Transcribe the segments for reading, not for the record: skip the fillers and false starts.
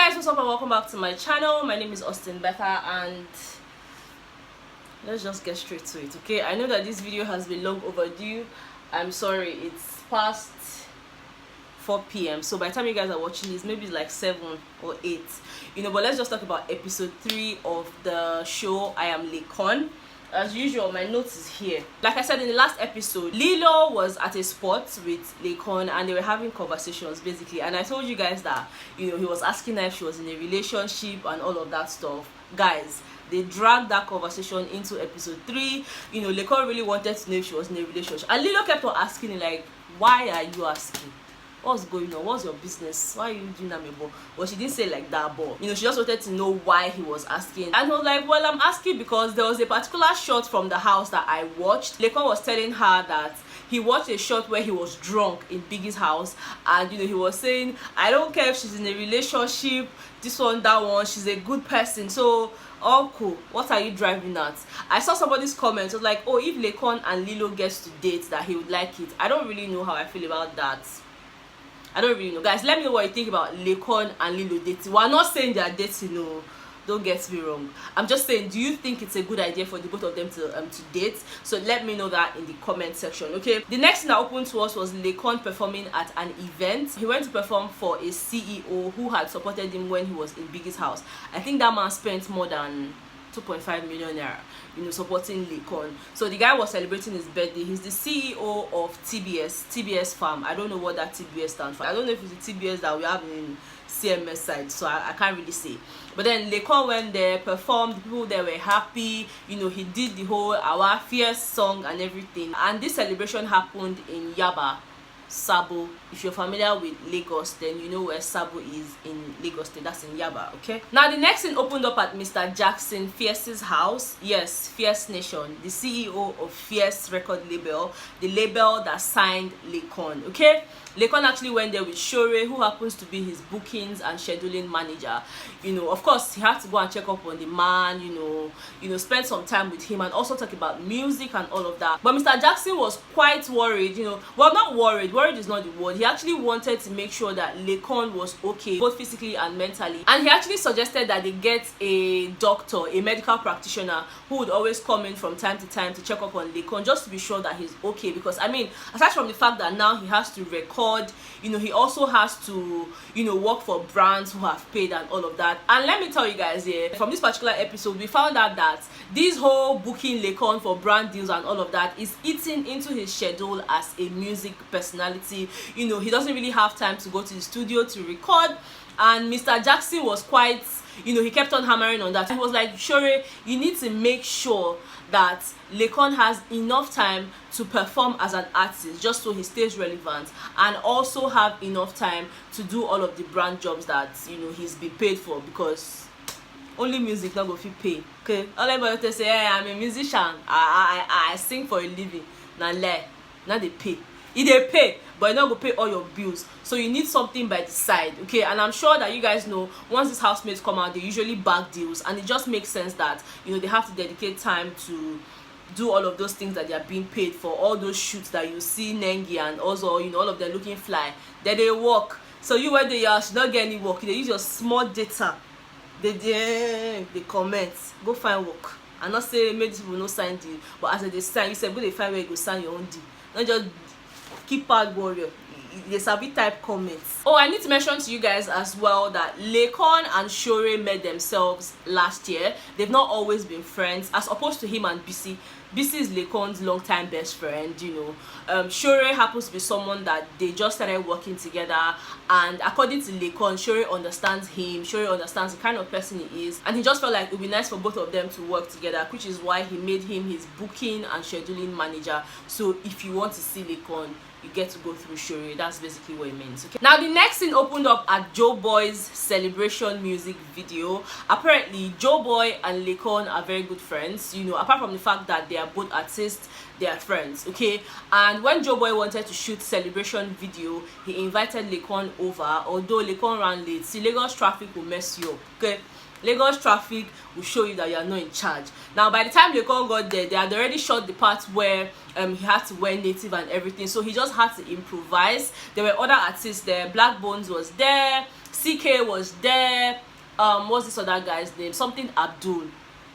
guys, what's up and welcome back to my channel. My name is Austin Betha and let's just get straight to it. Okay, I know that this video has been long overdue. I'm sorry, it's past 4 p.m. so by the time you guys are watching this, maybe it's like 7 or 8, but let's just talk about episode 3 of the show I Am Laycon. As usual, my notes is here. Like I said in the last episode, Lilo was at a spot with Laycon and they were having conversations basically, and I told you guys that he was asking her if she was in a relationship and all of that stuff. Guys, they dragged that conversation into episode 3. Laycon really wanted to know if she was in a relationship, and Lilo kept on asking him, like, why are you asking? What's going on? What's your business? Why are you doing that, Mabo? Well, she didn't say like that, but she just wanted to know why he was asking. And he was like, well, I'm asking because there was a particular shot from the house that I watched. Laycon was telling her that he watched a shot where he was drunk in Biggie's house, and he was saying, I don't care if she's in a relationship, this one, that one, she's a good person, so all cool. What are you driving at? I saw somebody's comment. It was like, oh, if Laycon and Lilo gets to date, that he would like it. I don't really know how I feel about that. I don't really know. Guys, let me know what you think about Laycon and Lilo dating. We're not saying they are dating, no. Don't get me wrong. I'm just saying, do you think it's a good idea for the both of them to date? So let me know that in the comment section, okay? The next thing that opened to us was Laycon performing at an event. He went to perform for a CEO who had supported him when he was in Biggie's house. I think that man spent more than 2.5 million naira, supporting Laycon. So the guy was celebrating his birthday. He's the CEO of TBS Farm. I don't know what that TBS stands for. I don't know if it's the TBS that we have in CMS side, so I can't really say. But then Laycon went there, performed, the people there were happy. He did the whole Our Fierce song and everything. And this celebration happened in Yaba, Sabo. If you're familiar with Lagos, then you know where Sabo is in Lagos State. That's in Yaba, okay? Now the next thing opened up at Mr. Jackson Fierce's house. Yes, Fierce Nation, the CEO of Fierce record label, the label that signed Laycon, okay? Laycon actually went there with Shore, who happens to be his bookings and scheduling manager. Of course, he had to go and check up on the man, spend some time with him and also talk about music and all of that. But Mr. Jackson was quite worried, well, not worried is not the word. He actually wanted to make sure that Laycon was okay, both physically and mentally. And he actually suggested that they get a doctor, a medical practitioner, who would always come in from time to time to check up on Laycon, just to be sure that he's okay. Because, I mean, aside from the fact that now he has to record, he also has to work for brands who have paid and all of that. And let me tell you guys here, from this particular episode, we found out that this whole booking Laycon for brand deals and all of that is eating into his schedule as a music personality. He doesn't really have time to go to the studio to record, and Mr. Jackson was quite, he kept on hammering on that. He was like, Sure, you need to make sure that Laycon has enough time to perform as an artist, just so he stays relevant, and also have enough time to do all of the brand jobs that he's been paid for, because only music not go fit pay. Okay, all everybody say, hey, I'm a musician, I sing for a living. Now they pay. They pay, but you're not going to pay all your bills, so you need something by the side, okay? And I'm sure that you guys know, once these housemates come out, they usually bag deals, and it just makes sense that they have to dedicate time to do all of those things that they are being paid for. All those shoots that you see Nengi and also all of them looking fly, then they work. So you, when they are should not get any work, they use your small data, they comment, go find work. And not say maybe these people no sign deal, but as they sign, you say go they find where you go sign your own deal, not just keypad warrior. There's a bit type comments. Oh, I need to mention to you guys as well that Laycon and Shore met themselves last year. They've not always been friends, as opposed to him and BC. BC is Laycon's longtime best friend, Shore happens to be someone that they just started working together, and according to Laycon, Shore understands him, Shore understands the kind of person he is, and he just felt like it would be nice for both of them to work together, which is why he made him his booking and scheduling manager. So if you want to see Laycon, you get to go through Shore. That's basically what it means, okay? Now the next thing opened up at Joeboy's celebration music video. Apparently Joeboy and Laycon are very good friends, apart from the fact that they are both artists, they are friends, okay? And when Joeboy wanted to shoot celebration video, he invited Laycon over, although Laycon ran late. See, Lagos traffic will mess you up, okay? Lagos traffic will show you that you are not in charge. Now by the time Laycon got there, they had already shot the part where he had to wear native and everything, so he just had to improvise. There were other artists there. Black Bones was there, CK was there. What's this other guy's name? Something Abdul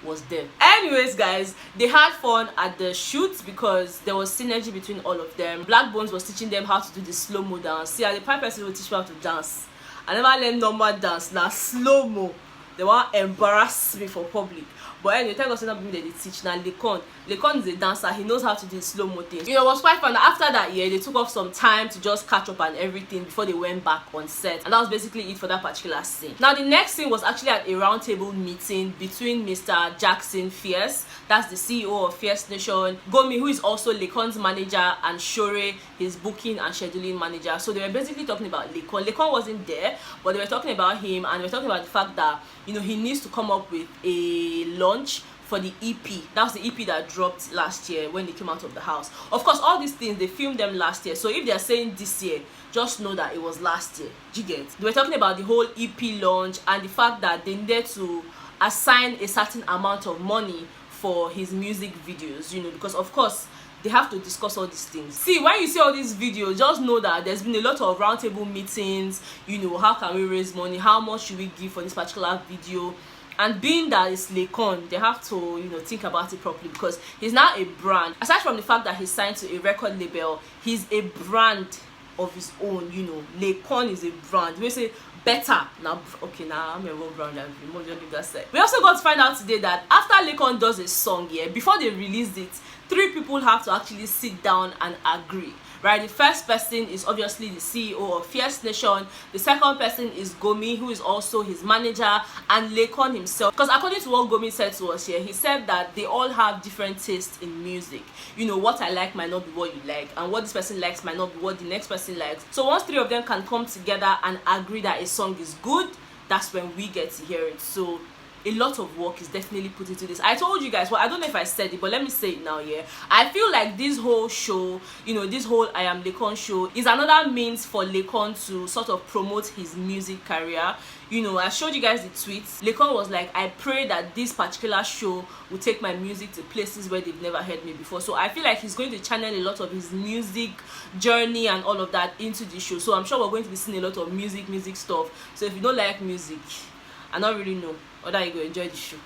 was there. Anyways, guys, they had fun at the shoot because there was synergy between all of them. Black Bones was teaching them how to do the slow-mo dance. See, the pipe person will teach me how to dance. I never learned normal dance. Now slow-mo, they want embarrass me for public. But anyway, thank God for not being there to teach. Now Laycon is a dancer. He knows how to do slow-mo things. You know, it was quite fun. After that year, they took off some time to just catch up and everything before they went back on set. And that was basically it for that particular scene. Now, the next scene was actually at a roundtable meeting between Mr. Jackson Fierce, that's the CEO of Fierce Nation, Gomi, who is also Laycon's manager, and Shore, his booking and scheduling manager. So they were basically talking about Laycon. Laycon wasn't there, but they were talking about him, and they were talking about the fact that, you know, he needs to come up with a launch for the EP. That was the EP that dropped last year when they came out of the house. Of course, all these things, they filmed them last year. So if they're saying this year, just know that it was last year. Do you get? They were talking about the whole EP launch and the fact that they needed to assign a certain amount of money for his music videos, you know, because of course, they have to discuss all these things. See, when you see all these videos, just know that there's been a lot of roundtable meetings, you know, how can we raise money, how much should we give for this particular video. And being that it's Laycon, they have to, you know, think about it properly because he's now a brand. Aside from the fact that he's signed to a record label, he's a brand of his own, you know. Laycon is a brand. We say better now. Okay, now I'm a wrong brand. We also got to find out today that after Laycon does a song, yeah, before they released it, 3 people have to actually sit down and agree. Right, the first person is obviously the CEO of Fierce Nation. The second person is Gomi, who is also his manager, and Laycon himself. Because according to what Gomi said to us here, he said that they all have different tastes in music. You know, what I like might not be what you like, and what this person likes might not be what the next person likes. So once 3 of them can come together and agree that a song is good, that's when we get to hear it. So a lot of work is definitely put into this. I told you guys, well, I don't know if I said it, but let me say it now. Yeah, I feel like this whole show, you know, this whole I Am Laycon show is another means for Laycon to sort of promote his music career. You know, I showed you guys the tweets. Laycon was like, I pray that this particular show will take my music to places where they've never heard me before. So I feel like he's going to channel a lot of his music journey and all of that into the show. So I'm sure we're going to be seeing a lot of music stuff. So if you don't like music, I don't really know whether you go enjoy the show.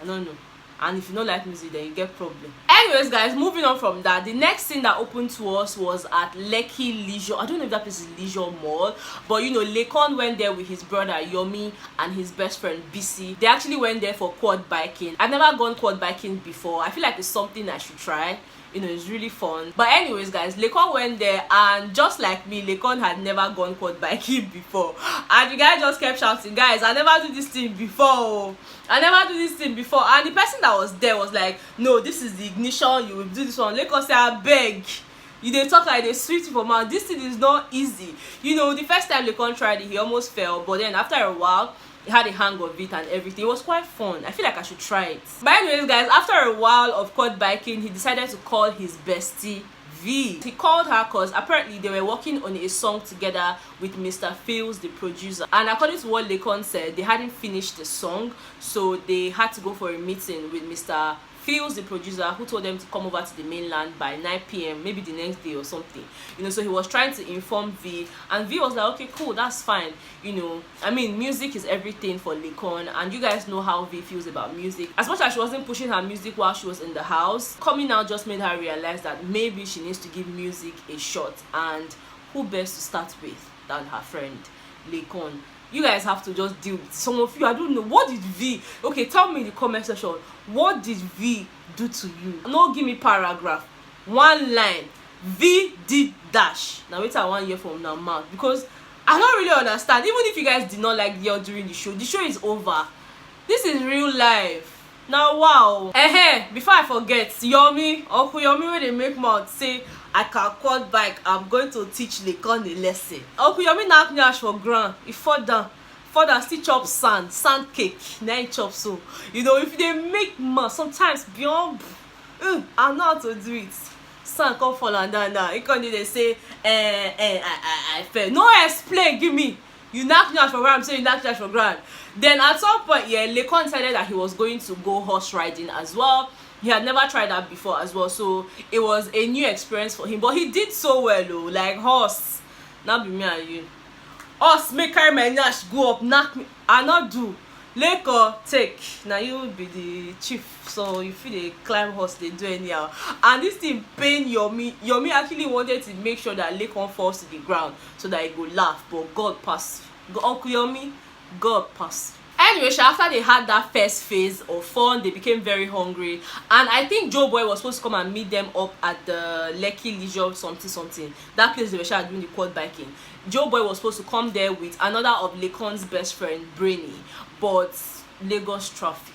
I don't know. And if you don't like music, then you get problem. Anyways, guys, moving on from that, the next thing that opened to us was at Lekki Leisure. I don't know if that place is Leisure Mall, but you know, Laycon went there with his brother Yomi and his best friend BC. They actually went there for quad biking. I've never gone quad biking before. I feel like it's something I should try. You know, it's really fun. But anyways, guys, Laycon went there, and just like me, Laycon had never gone quad biking before, and the guy just kept shouting, guys, I never do this thing before, I never do this thing before. And the person that was there was like, no, this is the ignition, you will do this one. Laycon said, I beg you, they talk like they sweet for mouth. This thing is not easy. You know, the first time Laycon tried it, he almost fell, but then after a while he had a hang of it and everything. It was quite fun. I feel like I should try it. But anyways, guys, after a while of quad biking, he decided to call his bestie V. He called her because apparently they were working on a song together with Mr. Fields, the producer. And according to what Laycon said, they hadn't finished the song, so they had to go for a meeting with Mr. Fields, the producer, who told them to come over to the mainland by 9 p.m, maybe the next day or something. You know, so he was trying to inform V, and V was like, okay, cool, that's fine. You know, I mean, music is everything for Laycon, and you guys know how V feels about music. As much as she wasn't pushing her music while she was in the house, coming out just made her realize that maybe she needs to give music a shot, and who best to start with than her friend Laycon. You guys have to just deal with some of you. I don't know, what did V, okay, tell me in the comment section, what did V do to you? No, give me paragraph, one line. V did dash. Now wait, I want to hear from now, mouth, because I don't really understand. Even if you guys did not like the girl during the show is over. This is real life now. Wow. Before I forget, Yomi, Uncle Yomi, when they make mouth say I can quad bike, I'm going to teach Laycon a lesson. Uncle Yomi knock nash for ground. He fall down, still chop sand cake. Now he chop so. You know, if they make mouth sometimes beyond, I know how to do it. Sand come fall and down. He can't they say, I fell. No explain, give me. You knock nash for ground. I'm saying you knock nash for ground. Then at some point, yeah, Laycon decided that he was going to go horse riding as well. He had never tried that before as well, so it was a new experience for him. But he did so well, though. Like horse, not be me and you. us make carry my nyash go up knack me. I not do. Laycon take. Now you be the chief, so you feel they climb horse, they do anyhow. And this thing pain Yomi. Yomi actually wanted to make sure that Laycon falls to the ground so that he go laugh, but God pass. Uncle Yomi, God pass. Anyway, after they had that first phase of fun, they became very hungry, and I think Joeboy was supposed to come and meet them up at the Laycon Leisure something. That place they were doing the quad biking. Joeboy was supposed to come there with another of Laycon's best friend, Brainy, but Lagos traffic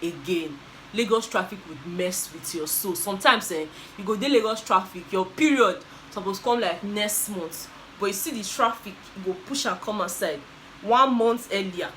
again. Lagos traffic would mess with your soul. Sometimes you go dey Lagos traffic, your period supposed to come like next month, but you see the traffic, you go push and come outside 1 month earlier.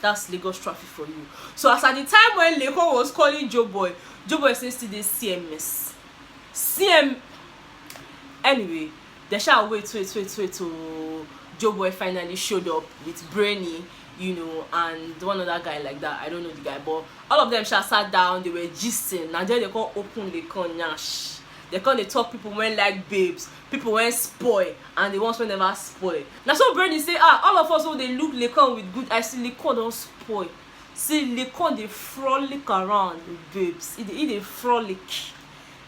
That's Lagos traffic for you. So as at the time when Laycon was calling Joeboy, Joeboy says to the CMS. Anyway, they shall wait till Joeboy finally showed up with Brainy, you know, and one other guy like that. I don't know the guy, but all of them shall sat down, they were gisting, and then they can't open Laycon nyash. They can't talk people when like babes, people when spoil, and the ones when never spoil. Now so Brainy say, all of us who they look Laycon with good eyes, see Laycon don't spoil. See Laycon they frolic around with babes. They frolic.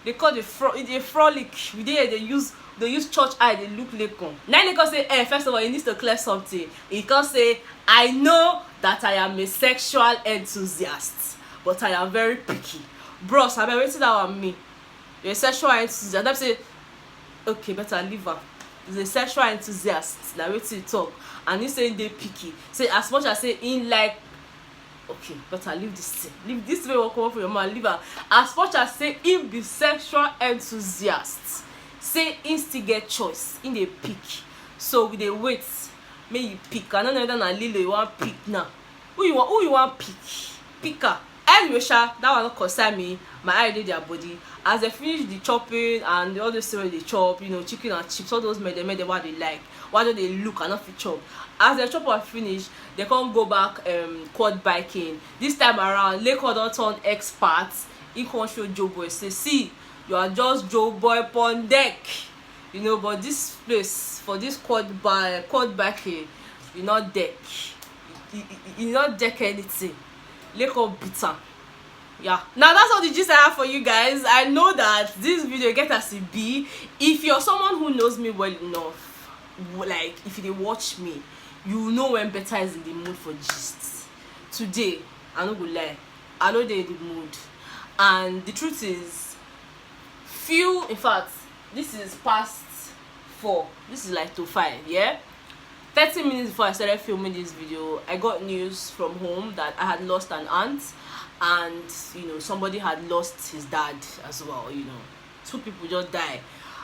They call the frolic. They use church eye, they look Laycon. Now Laycon say, first of all, he needs to clear something. He can say, I know that I am a sexual enthusiast, but I am very picky. Bros, I've been waiting that on me. You're a sexual enthusiast. And I say, okay, better leave her. He's a sexual enthusiast. Now wait till you talk. And he's saying they picky. Say as much as say in like, okay, better leave this thing. Leave this way will come up for your man. Leave her. As much as say in be sexual enthusiast. Say in still get choice. In the pick. So with the wait, may you pick. I don't know whether Lilo you want pick now. Who you want pick? Picker. Anyway, that one not concern me. My eye did their body. As they finish the chopping and all the stuff they chop, you know, chicken and chips, all those made what they like. Why do they look and not fit chop? As the chop are finished, they can't go back quad biking. This time around, Laycon don't turn experts. He can't show Joeboy. Say, see, you are just Joeboy on deck. You know, but this place for this quad biking, you not deck. You not deck anything. Laycon bitter. Yeah, now that's all the gist I have for you guys. I know that this video get as it be. If you're someone who knows me well enough, like if you watch me, you know when Betha is in the mood for gist. Today, I no go lie, I know they're in the mood, and the truth is, in fact, this is past 4. This is like to 5, yeah. 30 minutes before I started filming this video, I got news from home that I had lost an aunt, and you know, somebody had lost his dad as well. You know, 2 people just died,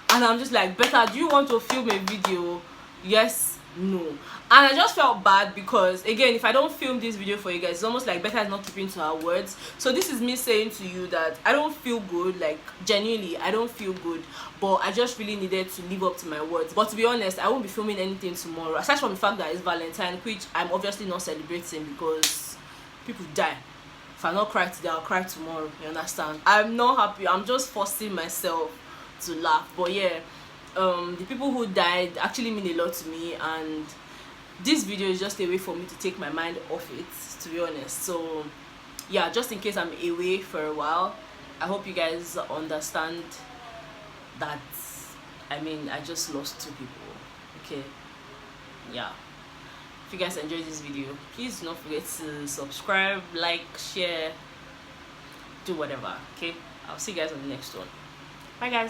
and I'm just like, Betha, do you want to film a video? Yes, no. And I just felt bad because, again, if I don't film this video for you guys, it's almost like Betha is not keeping to her words. So this is me saying to you that I don't feel good, like genuinely I don't feel good, but I just really needed to live up to my words. But to be honest, I won't be filming anything tomorrow, aside from the fact that it's Valentine, which I'm obviously not celebrating because people die. If I not cry today, I'll cry tomorrow. You understand? I'm not happy. I'm just forcing myself to laugh. But yeah, the people who died actually mean a lot to me, and this video is just a way for me to take my mind off it, to be honest. So yeah, just in case I'm away for a while, I hope you guys understand that, I mean, I just lost 2 people. Okay, yeah. If you guys enjoyed this video, please do not forget to subscribe, like, share, do whatever. Okay, I'll see you guys on the next one. Bye guys.